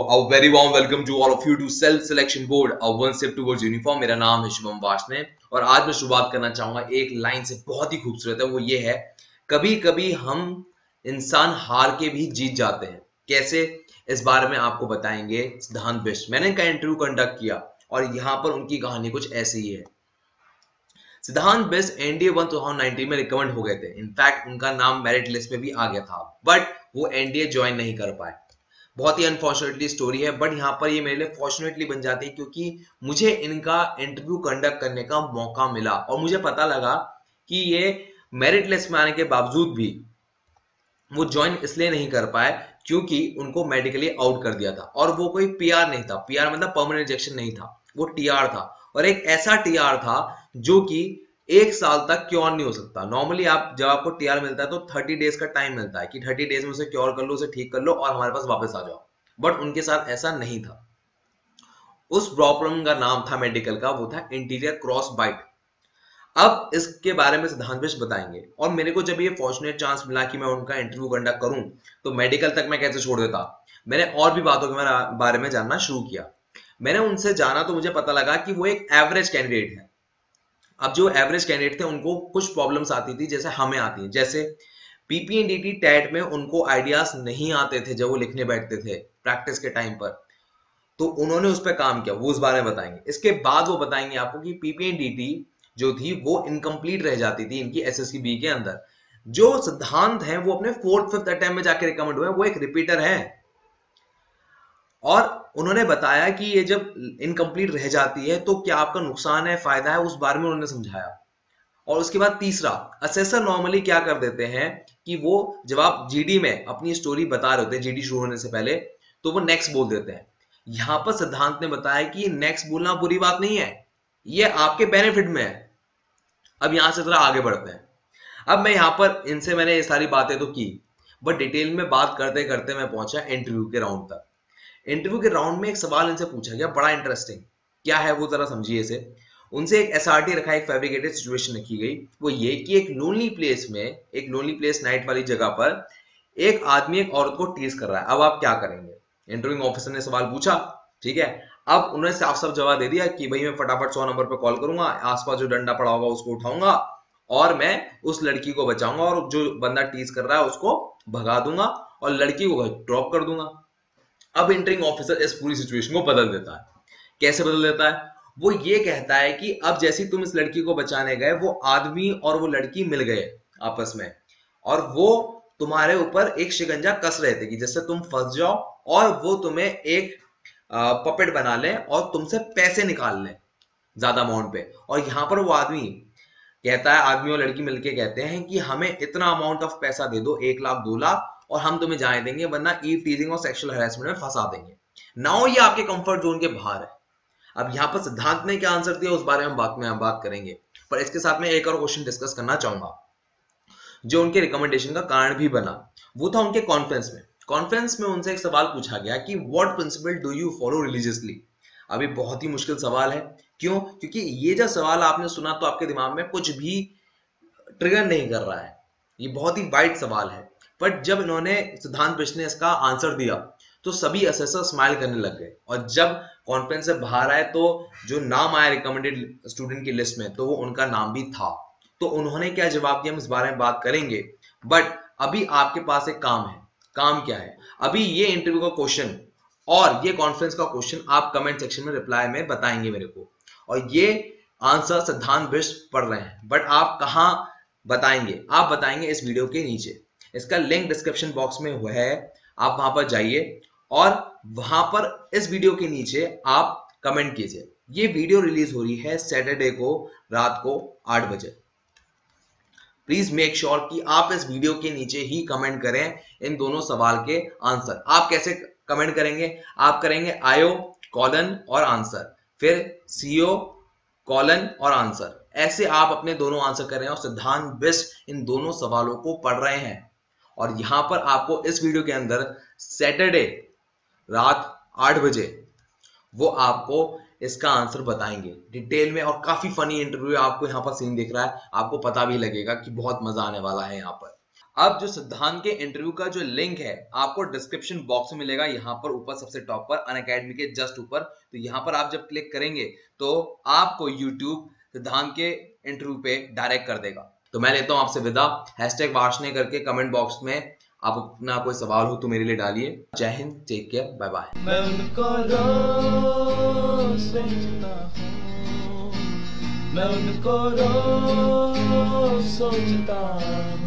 A very warm welcome to all of you to Self Selection Board, a one step towards uniform। मेरा नाम है शुभम वार्ष्णेय और आज मैं शुरुआत करना चाहूंगा एक लाइन से, बहुत ही खूबसूरत है। वो ये है, कभी कभी हम इंसान हार के भी जीत जाते हैं। कैसे, इस बारे में आपको बताएंगे सिद्धांत बिष्ट। मैंने इनका इंटरव्यू कंडक्ट किया और यहाँ पर उनकी कहानी कुछ ऐसी ही है। सिद्धांत बिष्ट एनडीए 1 2019 में रिकमेंड हो गए थे। इनफैक्ट उनका नाम मेरिट लिस्ट में भी आ गया था, बट वो एनडीए ज्वाइन नहीं कर पाए। बहुत ही अनफॉर्चुनेटली स्टोरी है, बट यहाँ पर ये मेरे लिए फॉर्चुनेटली बन जाती है क्योंकि मुझे इनका इंटरव्यू कंडक्ट करने का मौका मिला और मुझे पता लगा कि ये मेरिट लिस्ट में आने के बावजूद भी वो ज्वाइन इसलिए नहीं कर पाए क्योंकि उनको मेडिकली आउट कर दिया था। और वो कोई पीआर नहीं था, पीआर मतलब परमानेंट रिजेक्शन नहीं था, वो टीआर था। और एक ऐसा टीआर था जो कि 1 साल तक क्योर नहीं हो सकता। नॉर्मली आप जब आपको टीआर मिलता है तो 30 डेज का टाइम मिलता है कि 30 डेज में उसे क्योर कर लो, उसे ठीक कर लो और हमारे पास वापस आ जाओ। बट उनके साथ ऐसा नहीं था। उस प्रॉब्लम का नाम था मेडिकल का, वो था इंटीरियर क्रॉस बाइट। अब इसके बारे में सिद्धांत बिष्ट बताएंगे। और मेरे को जब ये फॉर्चुनेट चांस मिला कि मैं उनका इंटरव्यू कंडक्ट करूं तो मेडिकल तक मैं कैसे छोड़ देता, मैंने और भी बातों के बारे में जानना शुरू किया। मैंने उनसे जाना तो मुझे पता लगा कि वो एक एवरेज कैंडिडेट है। अब जो एवरेज कैंडिडेट थे उनको कुछ प्रॉब्लम्स आती थी जैसे हमें आती है। जैसे पीपीएनडीटी टैट में उनको आइडियाज नहीं आते थे जब वो लिखने बैठते थे प्रैक्टिस के टाइम पर, तो उन्होंने उस पर काम किया। वो उस बारे में बताएंगे। इसके बाद वो बताएंगे आपको कि पीपीएनडीटी जो थी वो इनकम्प्लीट रह जाती थी इनकी एसएससी बी के अंदर। जो सिद्धांत है वो अपने 4th-5th अटेम्प्ट में जाके रिकमेंड हुए, वो एक रिपीटर है। और उन्होंने बताया कि ये जब इनकम्प्लीट रह जाती है तो क्या आपका नुकसान है, फायदा है, उस बारे में उन्होंने समझाया। और उसके बाद तीसरा, असेसर नॉर्मली क्या कर देते हैं कि वो जब आप जीडी में अपनी स्टोरी बता रहे होते हैं, जीडी शुरू होने से पहले, तो वो नेक्स्ट बोल देते हैं। यहां पर सिद्धांत ने बताया कि नेक्स्ट बोलना बुरी बात नहीं है, ये आपके बेनिफिट में है। अब यहां से थोड़ा आगे बढ़ते हैं। अब मैं यहां पर इनसे मैंने ये सारी बातें तो की, बट डिटेल में बात करते करते मैं पहुंचा इंटरव्यू के राउंड तक। इंटरव्यू के राउंड में एक सवाल इनसे पूछा गया, बड़ा इंटरेस्टिंग। क्या है वो जरा समझिए इसे। उनसे एक एसआरटी रखा, एक फैब्रिकेटेड सिचुएशन रखी गई। वो ये कि एक लोनली प्लेस नाइट वाली जगह पर एक आदमी एक औरत को टीज कर रहा है। अब आप क्या करेंगे। इंटरव्यूइंग ऑफिसर ने सवाल पूछा, ठीक है। अब उन्होंने साफ साफ जवाब दे दिया कि भाई मैं फटाफट 100 नंबर पर कॉल करूंगा, आसपास जो डंडा पड़ा होगा उसको उठाऊंगा और मैं उस लड़की को बचाऊंगा और जो बंदा टीज कर रहा है उसको भगा दूंगा और लड़की को ड्रॉप कर दूंगा। अब इंटरिंग ऑफिसर इस पूरी सिचुएशन को बदल देता है। कैसे बदल देता है, वो ये कहता है कि अब जैसे तुम इस लड़की को बचाने गए, वो आदमी और वो लड़की मिल गए आपस में और वो तुम्हारे ऊपर एक शिकंजा कस रहे थे कि जिससे तुम फंस जाओ और वो तुम्हें एक पपेट बना ले और तुमसे पैसे निकाल ले ज्यादा अमाउंट पे। और यहां पर वो आदमी कहता है, आदमी और लड़की मिलके कहते हैं कि हमें इतना अमाउंट ऑफ पैसा दे दो, 1 लाख 2 लाख, और हम तुम्हें जाने देंगे, वरना ईव टीजिंग और सेक्सुअल हैरेसमेंट में फंसा देंगे। नाउ ये आपके कंफर्ट जोन के बाहर है। अब यहाँ पर सिद्धांत ने क्या आंसर दिया उस बारे में हम बात करेंगे, पर इसके साथ में एक और क्वेश्चन डिस्कस करना चाहूंगा जो उनके रिकमेंडेशन का कारण भी बना। वो था उनके कॉन्फ्रेंस में उनसे एक सवाल पूछा गया कि what principle do you follow religiously. अभी बहुत ही मुश्किल सवाल है। क्यों? क्योंकि ये जब सवाल आपने सुना तो आपके दिमाग में कुछ भी ट्रिगर नहीं कर रहा है, ये बहुत ही वाइड सवाल है। बट जब इन्होंने सिद्धांत बिष्ट ने इसका आंसर दिया तो सभी असेसर स्माइल करने लग गए। और जब कॉन्फ्रेंस से बाहर आए तो जो नाम आया रिकमेंडेड स्टूडेंट की लिस्ट में, तो वो उनका नाम भी था। तो उन्होंने क्या जवाब दिया हम इस बारे में बात करेंगे, बट अभी आपके पास एक काम है। काम क्या है? अभी ये इंटरव्यू का क्वेश्चन और ये कॉन्फ्रेंस का क्वेश्चन आप कमेंट सेक्शन में रिप्लाई में बताएंगे मेरे को, और ये आंसर सिद्धांत बिष्ट पढ़ रहे हैं, बट आप कहां बताएंगे? आप बताएंगे इस वीडियो के नीचे। इसका लिंक डिस्क्रिप्शन बॉक्स में है, आप वहां पर जाइए और वहां पर इस वीडियो के नीचे आप कमेंट कीजिए। ये वीडियो रिलीज हो रही है सैटरडे को रात को 8 बजे। प्लीज मेक श्योर कि आप इस वीडियो के नीचे ही कमेंट करें इन दोनों सवाल के आंसर। आप कैसे कमेंट करेंगे? आप करेंगे आयो कॉलन और आंसर, फिर सीओ कॉलन और आंसर। ऐसे आप अपने दोनों आंसर कर रहे हैं और सिद्धांत बिष्ट इन दोनों सवालों को पढ़ रहे हैं। और यहां पर आपको इस वीडियो के अंदर सैटरडे रात 8 बजे वो आपको इसका आंसर बताएंगे डिटेल में। और काफी फनी इंटरव्यू आपको यहाँ पर सीन दिख रहा है, आपको पता भी लगेगा कि बहुत मजा आने वाला है यहाँ पर। अब जो सिद्धांत के इंटरव्यू का जो लिंक है आपको डिस्क्रिप्शन बॉक्स में मिलेगा, यहाँ पर ऊपर सबसे टॉप पर अनअकैडमी के जस्ट ऊपर। तो यहाँ पर आप जब क्लिक करेंगे तो आपको यूट्यूब सिद्धांत के इंटरव्यू पे डायरेक्ट कर देगा। तो मैं लेता हूँ आपसे विदा। #वार्ष्णेय करके कमेंट बॉक्स में आप अपना कोई सवाल हो तो मेरे लिए डालिए। जय हिंद, टेक केयर, बाय बाय। मैं उनको रोज सोचता हूँ।